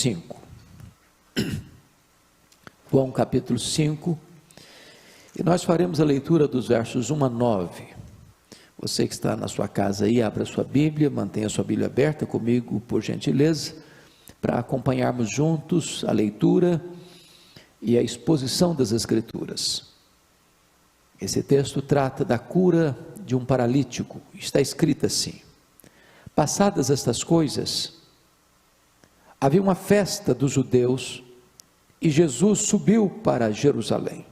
5. João capítulo 5, e nós faremos a leitura dos versos 1 a 9. Você que está na sua casa aí, abra sua Bíblia, mantenha sua Bíblia aberta comigo, por gentileza, para acompanharmos juntos a leitura e a exposição das Escrituras. Esse texto trata da cura de um paralítico. Está escrito assim: passadas estas coisas, havia uma festa dos judeus e Jesus subiu para Jerusalém.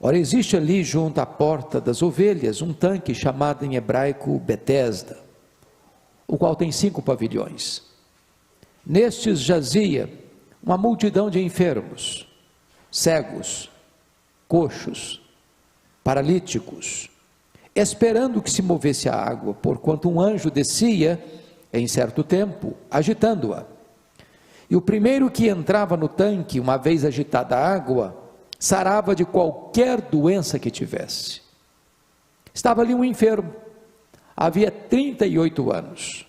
Ora, existe ali junto à porta das ovelhas um tanque chamado em hebraico Betesda, o qual tem 5 pavilhões. Nestes jazia uma multidão de enfermos, cegos, coxos, paralíticos, esperando que se movesse a água, porquanto um anjo descia em certo tempo, agitando-a. E o primeiro que entrava no tanque, uma vez agitada a água, sarava de qualquer doença que tivesse. Estava ali um enfermo, havia 38 anos.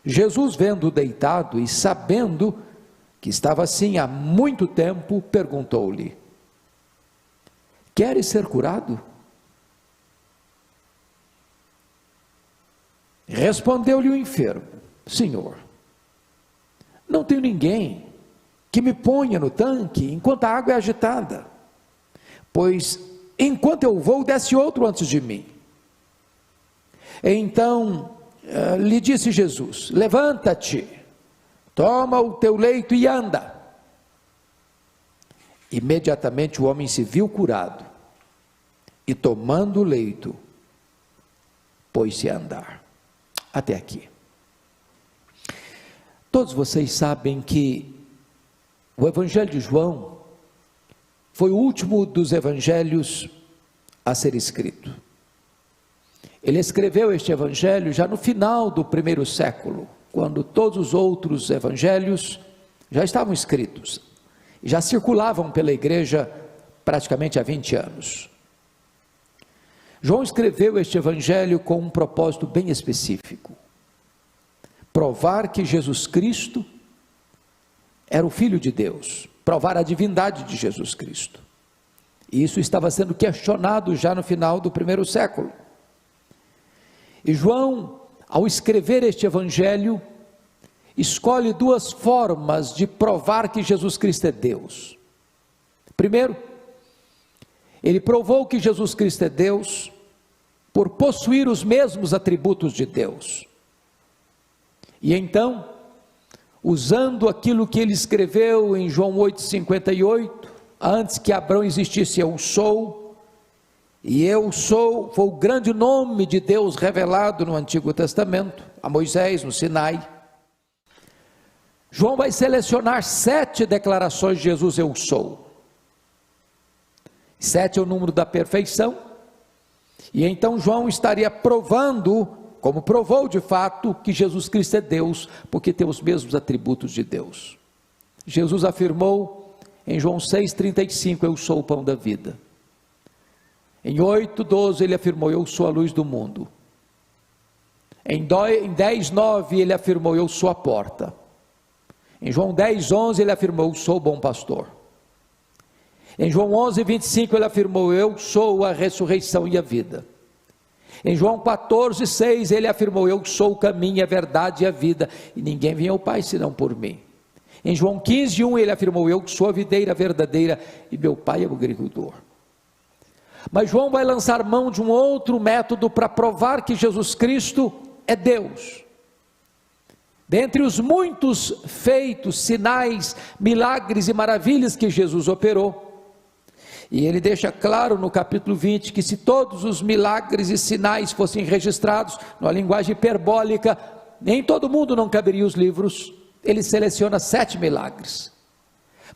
Jesus, vendo-o deitado e sabendo que estava assim há muito tempo, perguntou-lhe: queres ser curado? Respondeu-lhe o enfermo: Senhor, não tenho ninguém que me ponha no tanque enquanto a água é agitada, pois enquanto eu vou, desce outro antes de mim. Então lhe disse Jesus: levanta-te, toma o teu leito e anda. Imediatamente o homem se viu curado, e tomando o leito, pôs-se a andar. Até aqui. Todos vocês sabem que o Evangelho de João foi o último dos evangelhos a ser escrito. Ele escreveu este evangelho já no final do primeiro século, quando todos os outros evangelhos já estavam escritos, já circulavam pela igreja praticamente há 20 anos. João escreveu este evangelho com um propósito bem específico: provar que Jesus Cristo era o Filho de Deus, provar a divindade de Jesus Cristo. E isso estava sendo questionado já no final do primeiro século. E João, ao escrever este evangelho, escolhe 2 formas de provar que Jesus Cristo é Deus. Primeiro, ele provou que Jesus Cristo é Deus por possuir os mesmos atributos de Deus. E então, usando aquilo que ele escreveu em João 8,58, antes que Abraão existisse, eu sou, e eu sou, foi o grande nome de Deus revelado no Antigo Testamento, a Moisés, no Sinai. João vai selecionar 7 declarações de Jesus, eu sou. 7 é o número da perfeição, e então João estaria provando, como provou de fato, que Jesus Cristo é Deus, porque tem os mesmos atributos de Deus. Jesus afirmou em João 6,35, eu sou o pão da vida. Em 8,12 ele afirmou, eu sou a luz do mundo. Em 10,9 ele afirmou, eu sou a porta. Em João 10,11 ele afirmou, eu sou o bom pastor. Em João 11,25 ele afirmou, eu sou a ressurreição e a vida. Em João 14,6 ele afirmou, eu sou o caminho, a verdade e a vida, e ninguém vem ao Pai senão por mim. Em João 15,1 ele afirmou, eu sou a videira verdadeira e meu Pai é o agricultor. Mas João vai lançar mão de um outro método para provar que Jesus Cristo é Deus. Dentre os muitos feitos, sinais, milagres e maravilhas que Jesus operou, e ele deixa claro no capítulo 20, que se todos os milagres e sinais fossem registrados, numa linguagem hiperbólica, nem todo mundo não caberia os livros. Ele seleciona 7 milagres,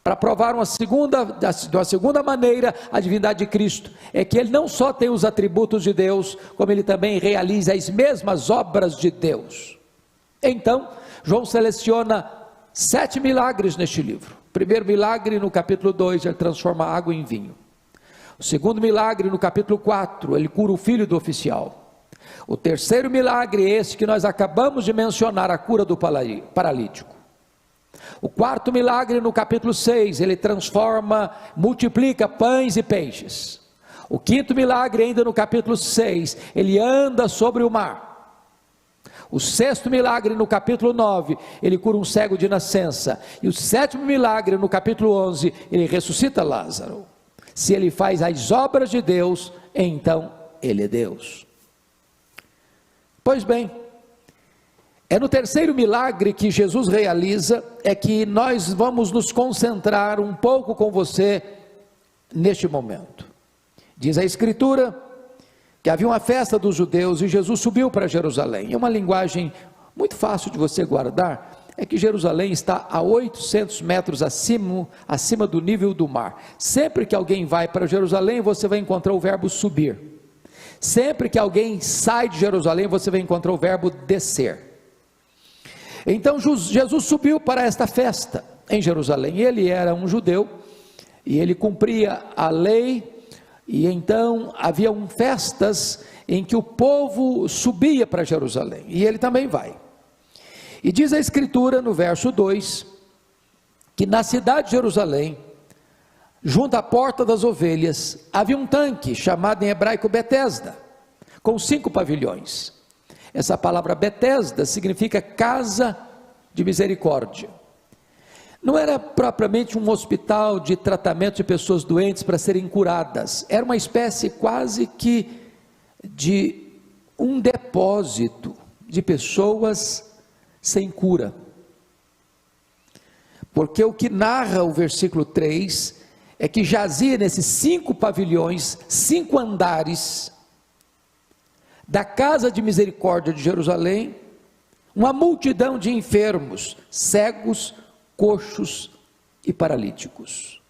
para provar de uma segunda maneira, a divindade de Cristo, é que ele não só tem os atributos de Deus, como ele também realiza as mesmas obras de Deus. Então, João seleciona 7 milagres neste livro. O primeiro milagre, no capítulo 2, ele transforma água em vinho. O segundo milagre, no capítulo 4, ele cura o filho do oficial. O terceiro milagre é esse que nós acabamos de mencionar, a cura do paralítico. O quarto milagre, no capítulo 6, ele transforma, multiplica pães e peixes. O quinto milagre, ainda no capítulo 6, ele anda sobre o mar. O sexto milagre, no capítulo 9, ele cura um cego de nascença. E o sétimo milagre, no capítulo 11, ele ressuscita Lázaro. Se ele faz as obras de Deus, então ele é Deus. Pois bem, é no terceiro milagre que Jesus realiza, é que nós vamos nos concentrar um pouco com você neste momento. Diz a Escritura que havia uma festa dos judeus e Jesus subiu para Jerusalém. É uma linguagem muito fácil de você guardar, é que Jerusalém está a 800 metros acima do nível do mar. Sempre que alguém vai para Jerusalém, você vai encontrar o verbo subir. Sempre que alguém sai de Jerusalém, você vai encontrar o verbo descer. Então Jesus subiu para esta festa em Jerusalém. Ele era um judeu e ele cumpria a lei, e então haviam festas em que o povo subia para Jerusalém, e ele também vai. E diz a Escritura no verso 2, que na cidade de Jerusalém, junto à porta das ovelhas, havia um tanque, chamado em hebraico Betesda, com 5 pavilhões. Essa palavra Betesda significa casa de misericórdia. Não era propriamente um hospital de tratamento de pessoas doentes para serem curadas, era uma espécie quase que de um depósito de pessoas sem cura. Porque o que narra o versículo 3 é que jazia nesses 5 pavilhões, 5 andares da casa de misericórdia de Jerusalém, uma multidão de enfermos, cegos, coxos e paralíticos,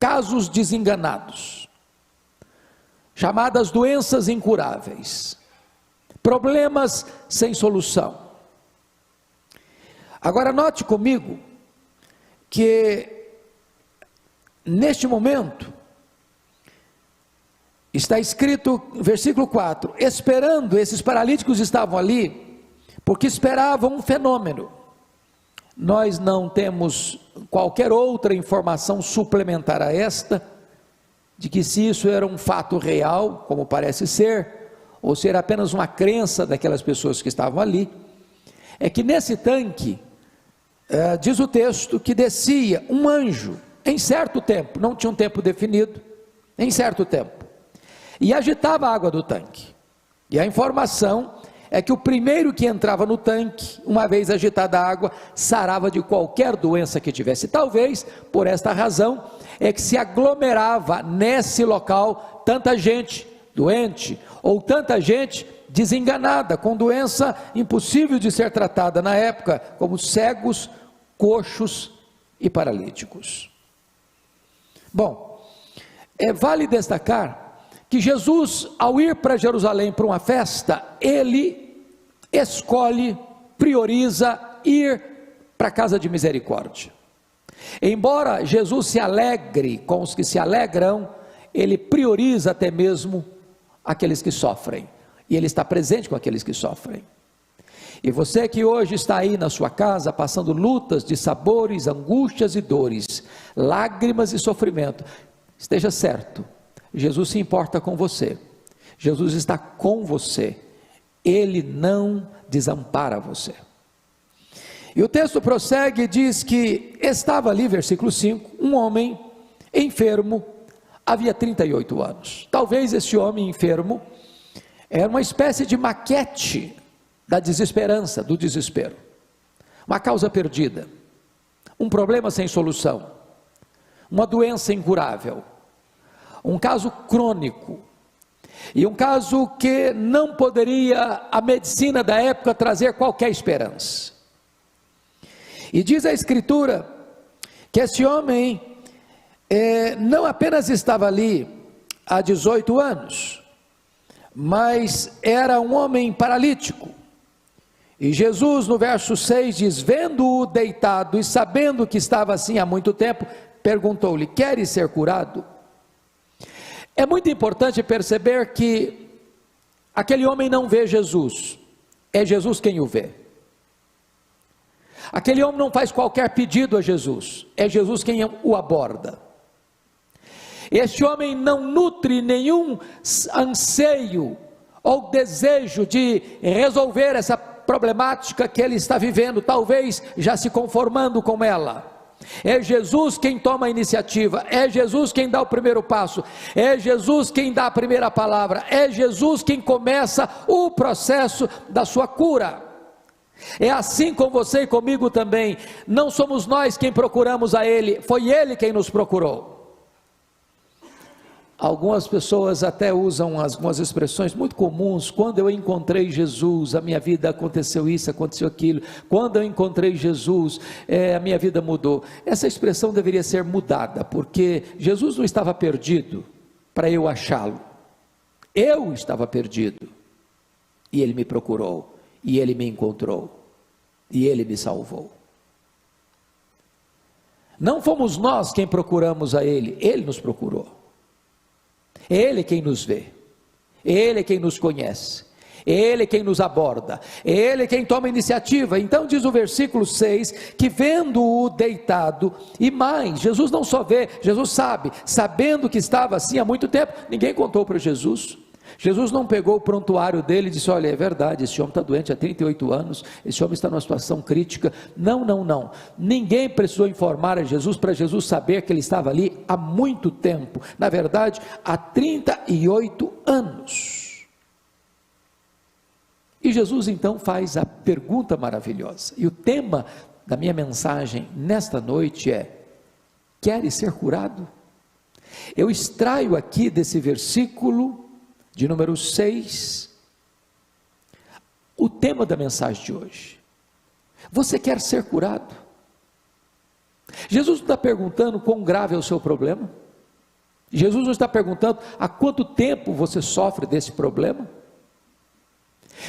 casos desenganados, chamadas doenças incuráveis, problemas sem solução. Agora note comigo que neste momento está escrito, versículo 4, esperando, esses paralíticos estavam ali, porque esperavam um fenômeno. Nós não temos qualquer outra informação suplementar a esta, de que se isso era um fato real, como parece ser, ou se era apenas uma crença daquelas pessoas que estavam ali, é que nesse tanque, diz o texto, que descia um anjo, em certo tempo, não tinha um tempo definido, em certo tempo, e agitava a água do tanque. E a informação é que o primeiro que entrava no tanque, uma vez agitada a água, sarava de qualquer doença que tivesse. Talvez, por esta razão, é que se aglomerava nesse local tanta gente doente, ou tanta gente desenganada, com doença impossível de ser tratada na época, como cegos, coxos e paralíticos. Bom, vale destacar que Jesus, ao ir para Jerusalém para uma festa, ele escolhe, prioriza ir para a casa de misericórdia. Embora Jesus se alegre com os que se alegram, ele prioriza até mesmo aqueles que sofrem, e ele está presente com aqueles que sofrem. E você que hoje está aí na sua casa, passando lutas de sabores, angústias e dores, lágrimas e sofrimento, esteja certo, Jesus se importa com você, Jesus está com você, Ele não desampara você. E o texto prossegue e diz que estava ali, versículo 5, um homem enfermo, havia 38 anos. Talvez esse homem enfermo era uma espécie de maquete da desesperança, do desespero, uma causa perdida, um problema sem solução, uma doença incurável, um caso crônico, e um caso que não poderia a medicina da época trazer qualquer esperança. E diz a Escritura que esse homem não apenas estava ali há 18 anos, mas era um homem paralítico. E Jesus, no verso 6, diz: vendo-o deitado e sabendo que estava assim há muito tempo, perguntou-lhe: queres ser curado? É muito importante perceber que aquele homem não vê Jesus, é Jesus quem o vê. Aquele homem não faz qualquer pedido a Jesus, é Jesus quem o aborda. Este homem não nutre nenhum anseio ou desejo de resolver essa problemática que ele está vivendo, talvez já se conformando com ela. É Jesus quem toma a iniciativa, é Jesus quem dá o primeiro passo, é Jesus quem dá a primeira palavra, é Jesus quem começa o processo da sua cura. É assim com você e comigo também. Não somos nós quem procuramos a Ele, foi Ele quem nos procurou. Algumas pessoas até usam algumas expressões muito comuns: quando eu encontrei Jesus, a minha vida aconteceu isso, aconteceu aquilo. Quando eu encontrei Jesus, a minha vida mudou. Essa expressão deveria ser mudada, porque Jesus não estava perdido para eu achá-lo. Eu estava perdido, e Ele me procurou, e Ele me encontrou, e Ele me salvou. Não fomos nós quem procuramos a Ele, Ele nos procurou. É Ele quem nos vê, é Ele quem nos conhece, é Ele quem nos aborda, é Ele quem toma iniciativa. Então diz o versículo 6, que vendo-o deitado, e mais, Jesus não só vê, Jesus sabe, sabendo que estava assim há muito tempo, ninguém contou para Jesus. Jesus não pegou o prontuário dele e disse: olha, é verdade, esse homem está doente há 38 anos, esse homem está numa situação crítica. Não, ninguém precisou informar a Jesus, para Jesus saber que ele estava ali há muito tempo, na verdade, há 38 anos. E Jesus então faz a pergunta maravilhosa, e o tema da minha mensagem nesta noite é: queres ser curado? Eu extraio aqui desse versículo de número 6, o tema da mensagem de hoje. Você quer ser curado? Jesus não está perguntando quão grave é o seu problema. Jesus não está perguntando há quanto tempo você sofre desse problema.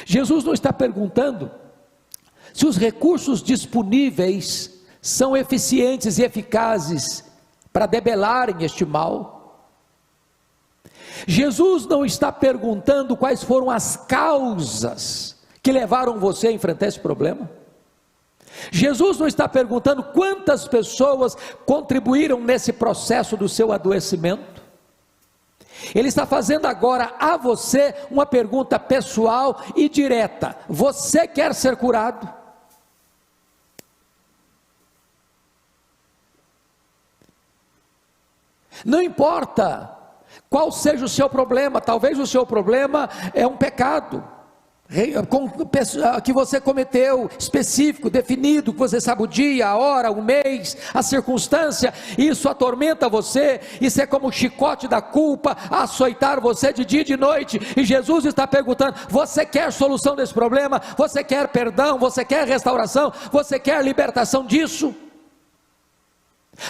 Jesus não está perguntando se os recursos disponíveis são eficientes e eficazes para debelarem este mal. Jesus não está perguntando quais foram as causas que levaram você a enfrentar esse problema. Jesus não está perguntando quantas pessoas contribuíram nesse processo do seu adoecimento. Ele está fazendo agora a você uma pergunta pessoal e direta: você quer ser curado? Não importa qual seja o seu problema, talvez o seu problema é um pecado que você cometeu, específico, definido, que você sabe o dia, a hora, o mês, a circunstância, isso atormenta você, isso é como o chicote da culpa, açoitar você de dia e de noite, e Jesus está perguntando: você quer solução desse problema? Você quer perdão? Você quer restauração? Você quer libertação disso?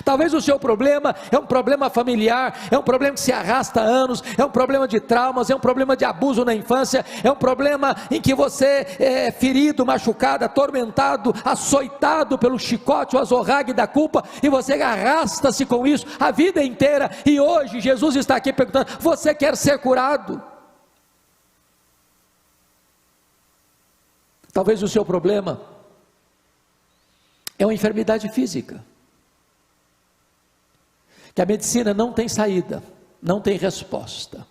Talvez o seu problema é um problema familiar, é um problema que se arrasta há anos, é um problema de traumas, é um problema de abuso na infância, é um problema em que você é ferido, machucado, atormentado, açoitado pelo chicote, o azorrague da culpa, e você arrasta-se com isso a vida inteira, e hoje Jesus está aqui perguntando: você quer ser curado? Talvez o seu problema é uma enfermidade física, que a medicina não tem saída, não tem resposta,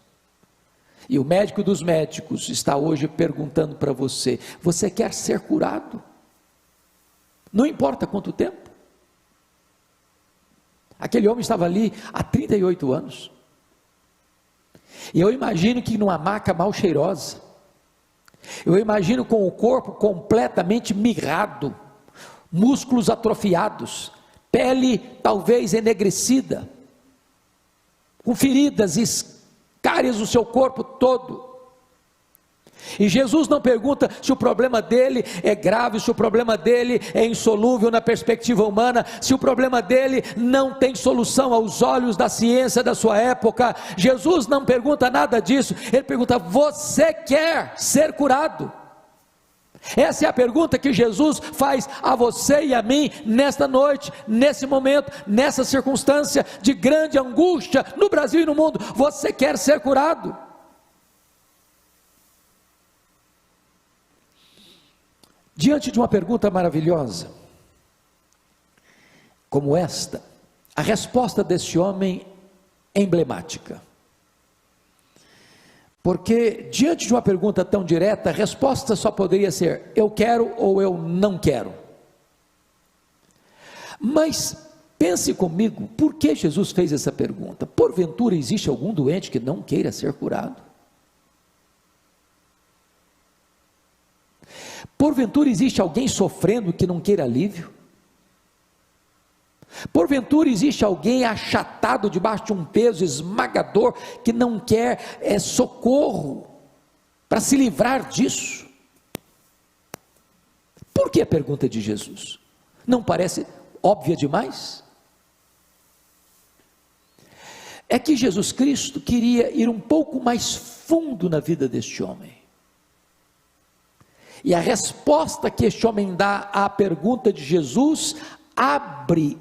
e o médico dos médicos está hoje perguntando para você: você quer ser curado? Não importa quanto tempo. Aquele homem estava ali há 38 anos, e eu imagino que numa maca mal cheirosa, eu imagino com o corpo completamente mirrado, músculos atrofiados, pele talvez enegrecida, com feridas e cáries no seu corpo todo. E Jesus não pergunta se o problema dele é grave, se o problema dele é insolúvel na perspectiva humana, se o problema dele não tem solução aos olhos da ciência da sua época. Jesus não pergunta nada disso. Ele pergunta: você quer ser curado? Essa é a pergunta que Jesus faz a você e a mim nesta noite, nesse momento, nessa circunstância de grande angústia no Brasil e no mundo. Você quer ser curado? Diante de uma pergunta maravilhosa, como esta, a resposta deste homem é emblemática. Porque diante de uma pergunta tão direta, a resposta só poderia ser: eu quero ou eu não quero. Mas pense comigo, por que Jesus fez essa pergunta? Porventura existe algum doente que não queira ser curado? Porventura existe alguém sofrendo que não queira alívio? Porventura existe alguém achatado debaixo de um peso esmagador que não quer socorro para se livrar disso? Por que a pergunta de Jesus? Não parece óbvia demais? É que Jesus Cristo queria ir um pouco mais fundo na vida deste homem. E a resposta que este homem dá à pergunta de Jesus abre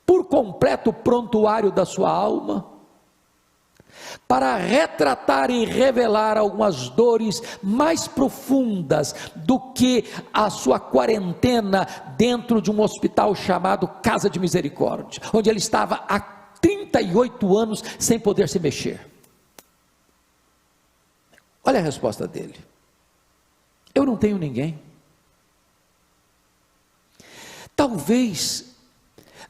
por completo o prontuário da sua alma, para retratar e revelar algumas dores mais profundas do que a sua quarentena dentro de um hospital chamado Casa de Misericórdia, onde ele estava há 38 anos sem poder se mexer. Olha a resposta dele: eu não tenho ninguém. Talvez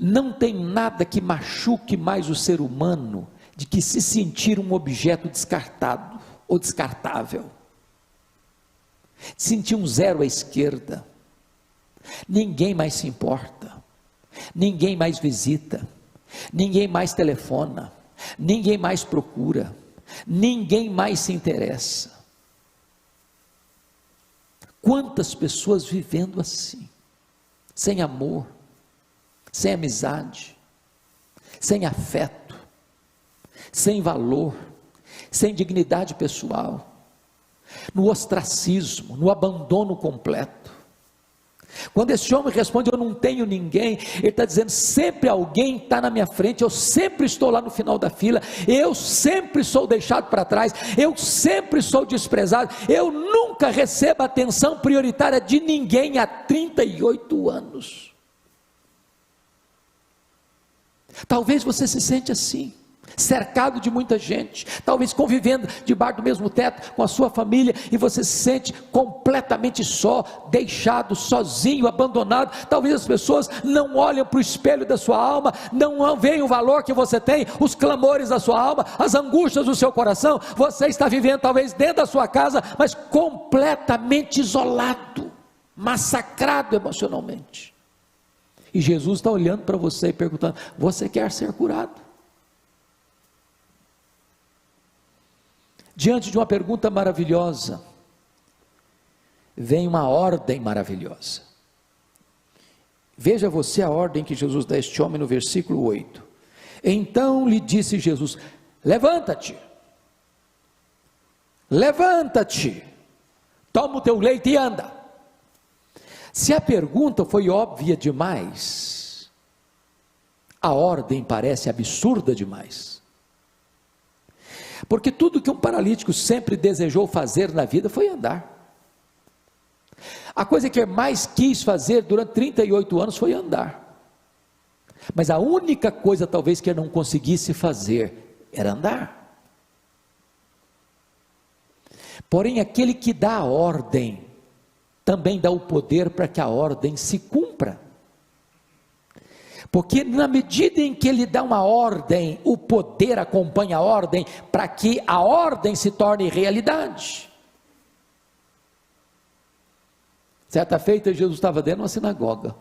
não tem nada que machuque mais o ser humano de que se sentir um objeto descartado ou descartável, sentir um zero à esquerda. Ninguém mais se importa, ninguém mais visita, ninguém mais telefona, ninguém mais procura, ninguém mais se interessa. Quantas pessoas vivendo assim, sem amor, sem amizade, sem afeto, sem valor, sem dignidade pessoal, no ostracismo, no abandono completo. Quando esse homem responde: eu não tenho ninguém, ele está dizendo: sempre alguém está na minha frente, eu sempre estou lá no final da fila, eu sempre sou deixado para trás, eu sempre sou desprezado, eu nunca recebo a atenção prioritária de ninguém há 38 anos. Talvez você se sente assim, cercado de muita gente, talvez convivendo debaixo do mesmo teto com a sua família, e você se sente completamente só, deixado, sozinho, abandonado. Talvez as pessoas não olham para o espelho da sua alma, não veem o valor que você tem, os clamores da sua alma, as angústias do seu coração. Você está vivendo talvez dentro da sua casa, mas completamente isolado, massacrado emocionalmente. E Jesus está olhando para você e perguntando: você quer ser curado? Diante de uma pergunta maravilhosa, vem uma ordem maravilhosa. Veja você a ordem que Jesus dá a este homem no versículo 8. Então lhe disse Jesus: levanta-te, levanta-te, toma o teu leito e anda. Se a pergunta foi óbvia demais, a ordem parece absurda demais. Porque tudo que um paralítico sempre desejou fazer na vida foi andar. A coisa que ele mais quis fazer durante 38 anos foi andar. Mas a única coisa talvez que ele não conseguisse fazer era andar. Porém, aquele que dá a ordem também dá o poder para que a ordem se cumpra. Porque na medida em que ele dá uma ordem, o poder acompanha a ordem, para que a ordem se torne realidade. Certa feita, Jesus estava dentro de uma sinagoga,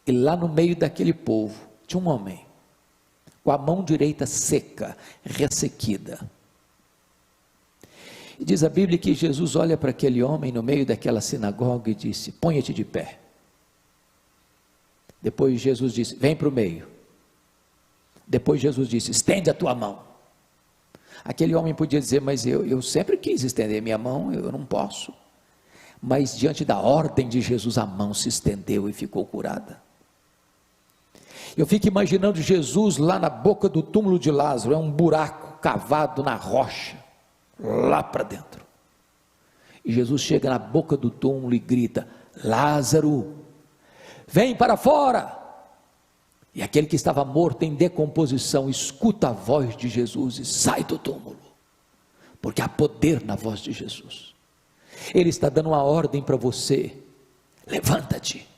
e lá no meio daquele povo, tinha um homem, com a mão direita seca, ressequida. E diz a Bíblia que Jesus olha para aquele homem no meio daquela sinagoga e disse: ponha-te de pé. Depois Jesus disse: vem para o meio. Depois Jesus disse: estende a tua mão. Aquele homem podia dizer: mas eu sempre quis estender minha mão, eu não posso. Mas diante da ordem de Jesus, a mão se estendeu e ficou curada. Eu fico imaginando Jesus lá na boca do túmulo de Lázaro, é um buraco cavado na rocha, lá para dentro, e Jesus chega na boca do túmulo e grita: Lázaro, vem para fora. E aquele que estava morto em decomposição escuta a voz de Jesus e sai do túmulo, porque há poder na voz de Jesus. Ele está dando uma ordem para você: levanta-te,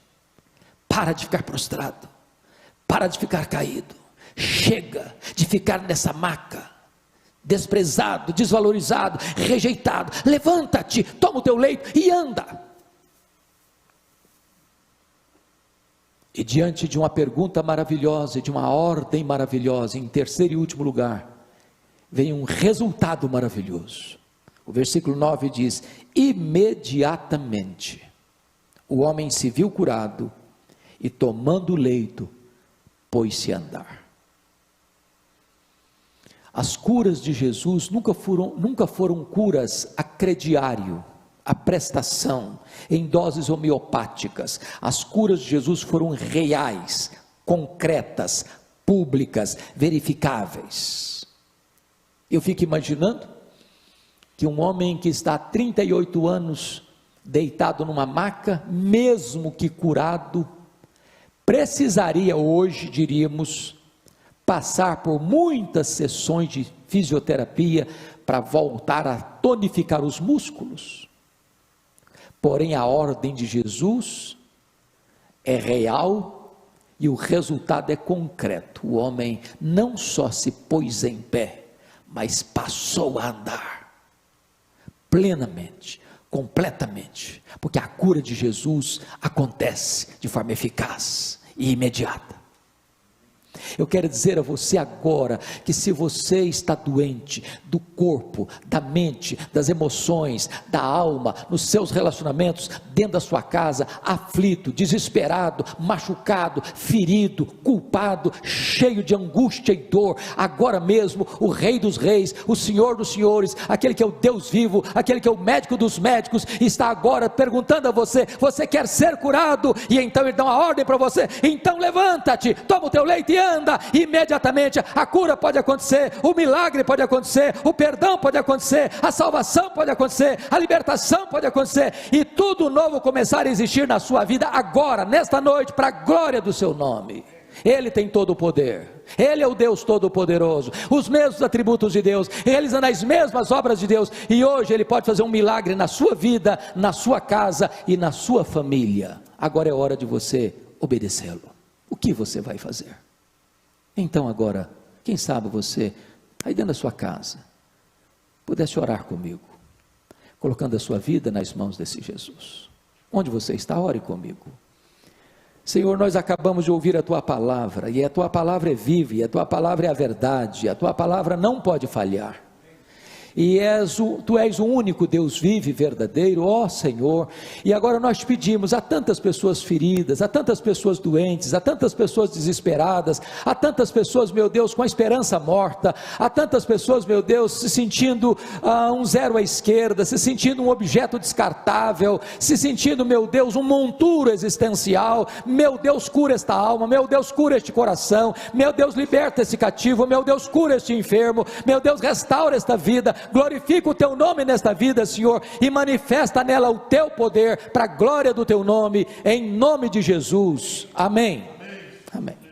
para de ficar prostrado, para de ficar caído, chega de ficar nessa maca, desprezado, desvalorizado, rejeitado. Levanta-te, toma o teu leito e anda. E diante de uma pergunta maravilhosa, de uma ordem maravilhosa, em terceiro e último lugar, vem um resultado maravilhoso. O versículo 9 diz: imediatamente o homem se viu curado e, tomando o leito, pôs-se a andar. As curas de Jesus nunca foram curas a crediário, a prestação, em doses homeopáticas. As curas de Jesus foram reais, concretas, públicas, verificáveis. Eu fico imaginando que um homem que está há 38 anos deitado numa maca, mesmo que curado, precisaria hoje, diríamos, passar por muitas sessões de fisioterapia para voltar a tonificar os músculos. Porém, a ordem de Jesus é real e o resultado é concreto. O homem não só se pôs em pé, mas passou a andar plenamente, completamente, porque a cura de Jesus acontece de forma eficaz e imediata. Eu quero dizer a você agora, que se você está doente do corpo, da mente, das emoções, da alma, nos seus relacionamentos, dentro da sua casa, aflito, desesperado, machucado, ferido, culpado, cheio de angústia e dor, agora mesmo o Rei dos Reis, o Senhor dos Senhores, aquele que é o Deus vivo, aquele que é o médico dos médicos, está agora perguntando a você: você quer ser curado? E então ele dá uma ordem para você: então levanta-te, toma o teu leito e anda. Imediatamente a cura pode acontecer, o milagre pode acontecer, o perdão pode acontecer, a salvação pode acontecer, a libertação pode acontecer, e tudo novo começar a existir na sua vida agora, nesta noite, para a glória do seu nome. Ele tem todo o poder, Ele é o Deus Todo-Poderoso, os mesmos atributos de Deus, realizando as mesmas obras de Deus, e hoje Ele pode fazer um milagre na sua vida, na sua casa e na sua família. Agora é hora de você obedecê-lo. O que você vai fazer? Então agora, quem sabe você, aí dentro da sua casa, pudesse orar comigo, colocando a sua vida nas mãos desse Jesus. Onde você está, ore comigo. Senhor, nós acabamos de ouvir a Tua palavra, e a Tua palavra é viva, e a Tua palavra é a verdade, a Tua palavra não pode falhar. E Tu és o único Deus vivo e verdadeiro, ó Senhor. E agora nós te pedimos a tantas pessoas feridas, a tantas pessoas doentes, a tantas pessoas desesperadas, a tantas pessoas, meu Deus, com a esperança morta, a tantas pessoas, meu Deus, se sentindo um zero à esquerda, se sentindo um objeto descartável, se sentindo, meu Deus, um monturo existencial. Meu Deus, cura esta alma, meu Deus, cura este coração, meu Deus, liberta esse cativo, meu Deus, cura este enfermo, meu Deus, restaura esta vida. Glorifica o Teu nome nesta vida, Senhor, e manifesta nela o Teu poder, para a glória do Teu nome, em nome de Jesus, amém. Amém.